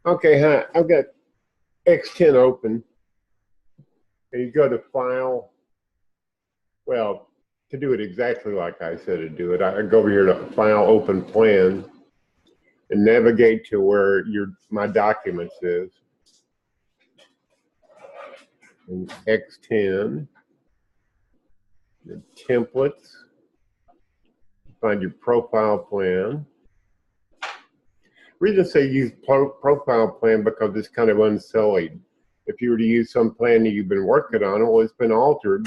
Okay, hi. I've got X10 open, and you go to File. Well, to do it exactly like I said to do it, I go over here to File, Open Plan, and navigate to where my documents is. And X10, your templates, find your profile plan. Reason I say use profile plan because it's kind of unsullied. If you were to use some plan that you've been working on, well, it's been altered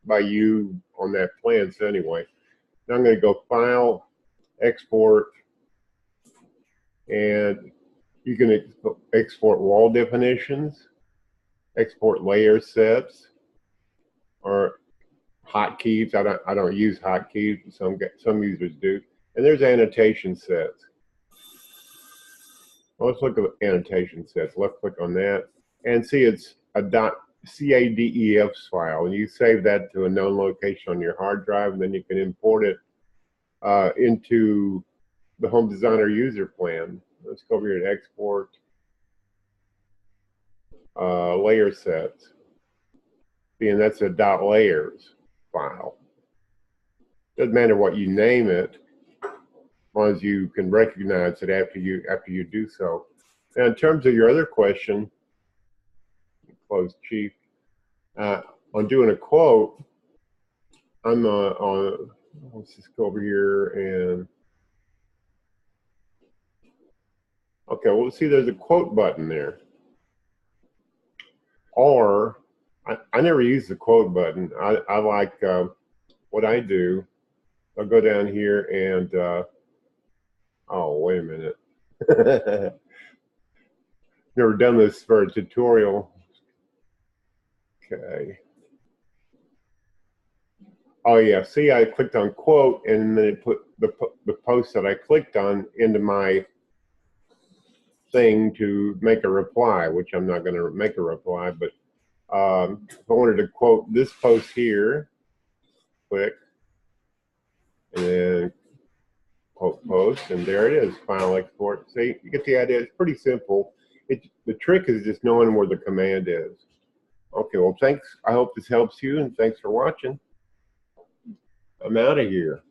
by you on that plan. So anyway, now I'm going to go File, Export, and you can export wall definitions, export layer sets, or hotkeys. I don't use hotkeys. Some users do. And there's annotation sets. Well, let's look at the annotation sets. Left click on that and see it's a .cadef file, and you save that to a known location on your hard drive, and then you can import it into the Home Designer user plan. Let's go over here and export layer sets. And that's a .layers file. Doesn't matter what you name it, as long as you can recognize it after you do so. Now, in terms of your other question, close Chief, on doing a quote, I'm on. Let's just go over here and okay. Well, see, there's a quote button there. Or I never use the quote button. I like what I do. I'll go down here and oh, wait a minute. Never done this for a tutorial. Okay. Oh yeah, see, I clicked on quote, and then it put the post that I clicked on into my thing to make a reply, which I'm not going to make a reply, but if I wanted to quote this post here, click, and then quote post, and there it is, file export. See, you get the idea. It's pretty simple. The trick is just knowing where the command is. Okay, well, thanks. I hope this helps you, and thanks for watching. I'm out of here.